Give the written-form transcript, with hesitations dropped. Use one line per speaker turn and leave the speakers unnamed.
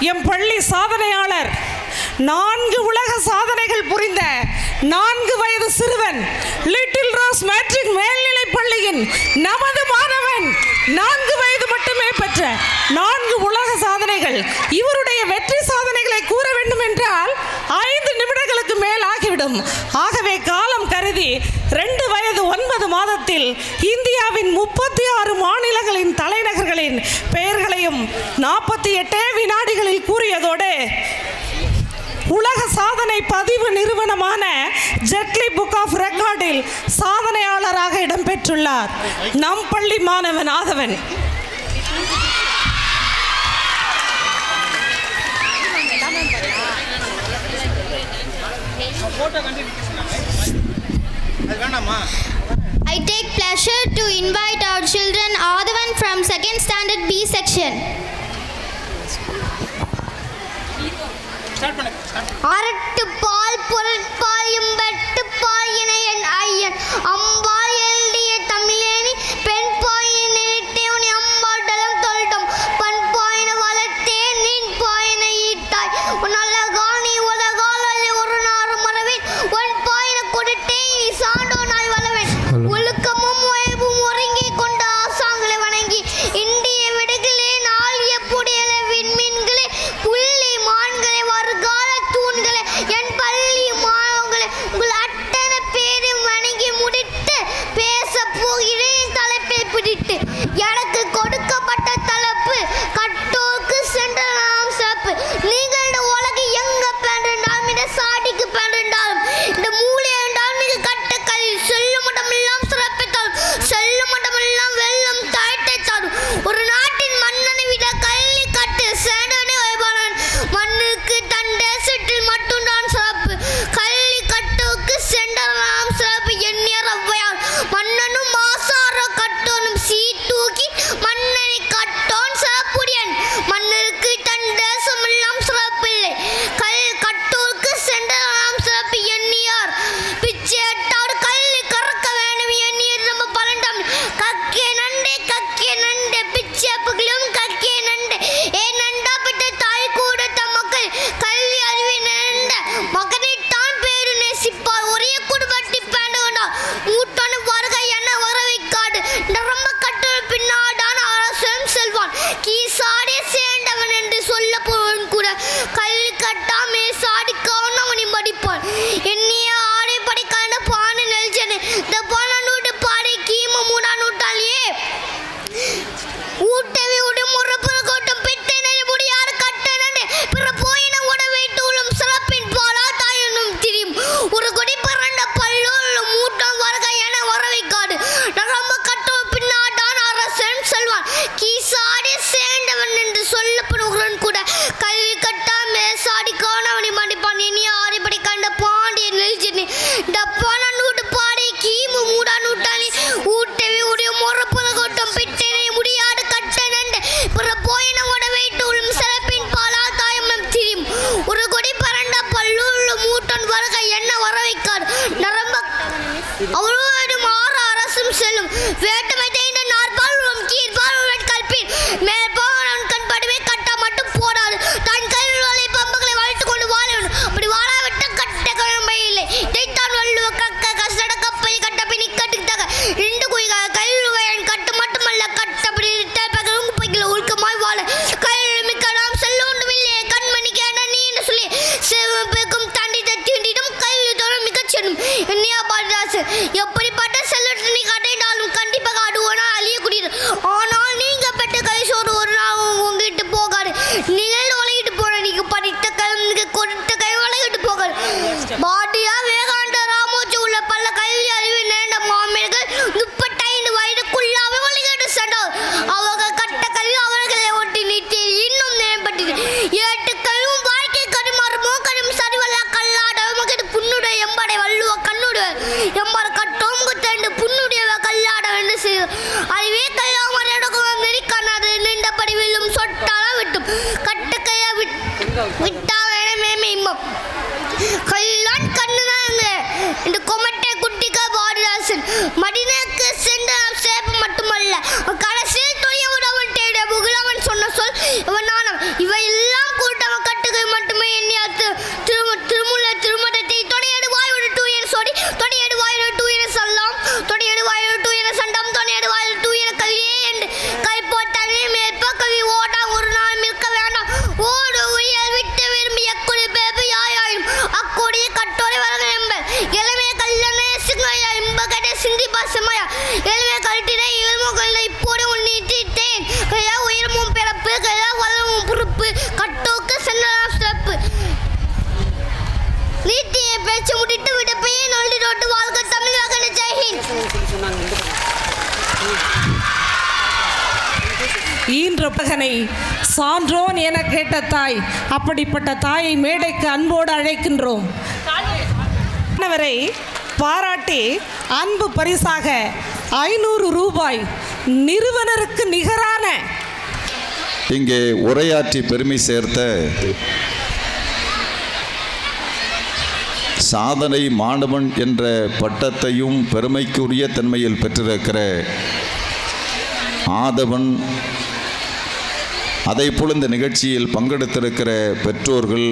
M பள்ளி சாதனையாளர் 4 உலக சாதனைகள் புரிந்த 4 வயது சிறுவன் லிட்டில் ரோஸ் மேட்ரிக் மேல்நிலைப் பள்ளியின் நமது மாணவன் 4 வயது மட்டுமே பெற்ற 4 உலக சாதனைகள். இவருடைய வெற்றி சாதனைகளை கூற வேண்டும் என்றால் 5 நிமிடங்களுக்கு மேல் ஆகிவிடும். ஆகவே காலம் கருதி 2 வயது 9 மாதத்தில் இந்தியாவின் 36 மாநிலங்களின் தலைநகர்களின் பெயர்களையும் 48 வினாடிகளில் கூறியதோடு உலக சாதனை பதிவு நிறுவனமான ஜெட்லி புக் ஆஃப் ரெக்கார்டில் சாதனையாளராக இடம்பெற்றுள்ளார் நம் பள்ளி மாணவன் ஆதவன்.
I take pleasure to invite our children Adhavan from 2nd standard B section. அரட்டு பால் பொருட்பால் எம்பட்டு பால் என என் ஐயன் அம்பால் எழுதிய தமிழேனி பெண் பாயின நினைத்தேன் அம்பாடலம் தொல்டம் பண் பாயின வளர்த்தே நின் பாயின ஈட்டாய் உன் அழகானி உலகால் ஒரு நாறு மரவேன் உன் பாயின கொடுத்தே நீ சாண்டோனாய் வளவேன் ஒழுக்கமும் உயவும் ஒருங்கி கொண்ட ஆசாங்களை வணங்கி இந்திய விடுகளே நாளிய புடியல விண்மீன்களே புள்ளி மான்களை வருகால தூண்களை என் பள்ளி மாணவர்களை உங்கள் அத்தனை பேரும் வணங்கி முடித்து பேச போகிறேன் தலைப்பை பிடித்து. எனக்கு கொடுக்கப்பட்ட தலைப்பு கட்டோருக்கு சென்ற நாம் சிறப்பு. நீங்கள் இந்த உலகு எங்க பெண்டாலும் இந்த சாடிக்கு பெண்டாலும் இந்த மூளை என்றால் மிக கட்ட கல்வி சொல்லும் இடமெல்லாம் சிறப்பித்தாலும் செல்லும் இடமெல்லாம் வெள்ளம் தாழ்த்தாலும் ஒரு நாட்டின் மன்னனை விட கல்வி கட்டு சேடனை வைப்பாளன் மண்ணுக்கு தன் தேசத்தில் மட்டும்தான் சிறப்பு. கல்வி கட்டோக்கு சென்ற நாம் சிறப்பு எண்ணிய ரவ்வையால் மன்னனும் மாசார கட்டோனும் சீத்தூக்கி மன்னனை கட்டோன் சிறப்புடையன் மன்னருக்கு தன் தேசமெல்லாம் சிறப்பில்லை. கட்டோருக்கு சென்ற நாம் சிறப்பு எண்ணியார் பிச்சை எட்டாடு கல்வி கறக்க வேண்டும் எண்ணியர் நம்ம பலண்டாம் கக்கிய நண்டே பிச்சை புகழும் கக்கிய நண்டே ஏ நண்டா பெற்ற தாய் கூட தம் மக்கள் கல்வி அறிவை நினைந்த மகனை தான் பேரு நேசிப்பார் ஒரே குடும்பத்தை பேண்டு கொண்டார் மூட்டான வருகை என வரவைக்காடு நிரம்ப கட்டுரை பின்னாடான அரசும் செல்வான் கீசாடே சேர்ந்தவன் என்று சொல்ல போவன் கூட கல்வி கட்டாமே சாடிக்கவன் அவனை மடிப்பான் எண்ணிய ஆடை படிக்கான பானை நெல்ஜனு இந்த பானூட்டு பாடை கீம மூடா நூட்டாளியே ஊட்டவே உடன் முறப்புற கோட்டம் பெற்ற முடியாறு கட்டணே பிற போயின உட வைத்து உள்ள சிறப்பின் பாலா தாயனும் திரியும் ஒரு கொடி பறந்த பல்லோல் மூட்டம் வருகை என வரவைக்காடு நரம்ப கட்டோ பின்னாடான அரசன் செல்வான் கீசாடி சேர்ந்தவன் என்று சொல்லப்படுகிறன் கூட கல்வி கட்டாமே சாடி காணவனை மடிப்பான் இனி ஆறிப்படி கண்ட பாண்டிய நெல்ஜனி டப்பான நூட்டு பாடை கீமு மூடா நூட்டாளி ஊட்டவே உடைய முறப்புற கோட்டம் பிட்டனை முடியாடு கட்டணண்டு பிற போயின உட வைத்து உள்ள சிறப்பின் பாலா தாயமம் திரியும் ஒரு கொடி பறந்த பல்லூர் மூட்டன் வருகை என்ன வரவைக்காடு நரம்ப அவரோடும் 6 அரசும் செல்லும் வேட்டமை தேய்ந்த நாற்பால் கீழ்பால் கல்பின் மேற்பான் கண் படுவே கட்டா மட்டும் போடாது தன் கல்வலை பம்புகளை வளைத்து கொண்டு வாழ வேண்டும் அப்படி வாழாவிட்ட கட்ட கிழமை இல்லை இதைத்தான் வள்ளுவ கக்க கசட கப்பை கட்ட பின் இக்கட்டுத்தாக 2 குயிக கல்வயன் கட்டு மட்டுமல்ல கட்டப்படி பகலும் குப்பைகளை ஒழுக்கமாய் வாழ கல்வி மிக்க நாம் செல்ல ஒன்றும் இல்லையே கண்மணி கேட்ட நீ என்று சொல்லி சிவப்புக்கும் தண்டி தீண்டிடும் கல்வி தோறும் மிகச் செல்லும் என்னையா பாரதாசு எப்படிப்பட்ட செல்வத்தை நீ கட்டினாலும் கண்டிப்பாக அடுவோனா அழியக்கூடியது ஆனால் நீங்க பெற்ற கைசோறு ஒரு நாள் உங்ககிட்ட போகாது நீங்கள் உலகிட்டு போன நீங்க படித்த கல்வி கொடுத்த கை உலகிட்டு போகாது பாட்டியா வேகாண்ட ராமோஜி உள்ள பல கல்வி அறிவு நேர்ந்த மாமேர்கள் 35 வயதுக்குள்ளாவே உலகிட்டு சென்றார் அவங்க கட்ட கல்வி அவர்களை ஒட்டி நீட்டி இன்னும் மேம்பட்டது ஏட்டுக்களும் வாழ்க்கை கடுமாறுமோ கடும் சரிவல்ல கல்லாட மகன் புண்ணுடைய எம்படை வள்ளுவ கண்ணுடைய எம்பார கட்டோம் குத்தண்டு புண்ணுடைய கல்லாட என்று அறிவே கையாம மறையடக்கம் நெறிக்கானாது நின்றபடி வில்லும் சொட்டால விட்டும் கட்டுக்கையா விட்டா வேணமே இம்மம் கல்லான் கண்ணுதாங்க இந்த கொமட்டை குட்டிக்கா பாரதாசன் மடினக்கு சென்ற சேப்பு மட்டுமல்ல கடைசியில் தொழில் உடவன் தேட புகழவன் சொன்ன சொல் இவன் நாணம் இவையெல்லாம் கூட்ட ஓடு உயல் விட்டு விரும்பி எக்குடி பேபி யாயும் அக்குடிய கட்டோரை வளர்க நம்பர் இளமே கல்லணை சிங்கையா இம்ப கட்டை சிந்தி பாசமாயா இளமே கழட்டினை இளமுகளை இப்போது உன்னிட்டேன் கையா உயிரமும் பிறப்பு கையா வளமும் பொறுப்பு கட்டோக்கு சென்னலாம் சிறப்பு நீட்டியை பேச்சு முடித்து விடப்பையே நொண்டி ரோட்டு வாழ்க தமிழக ஜெய்ஹிந்த்.
ஈன்ற மகனை சான்றோன் என கேட்ட தாய், அப்படிப்பட்ட தாயை மேடைக்கு அன்போடு அழைக்கின்றோம். மாணவரை பாராட்டி அன்பு பரிசாக 500 ரூபாய் நிறுவனருக்கு நிகரான
இங்கே உரையாற்றி பெருமை சேர்த்த சாதனை மாணவன் என்ற பட்டத்தையும் பெருமைக்குரிய தன்மையில் பெற்றிருக்கிற ஆதவன், அதைப்போல் இந்த நிகழ்ச்சியில் பங்கெடுத்திருக்கிற பெற்றோர்கள்,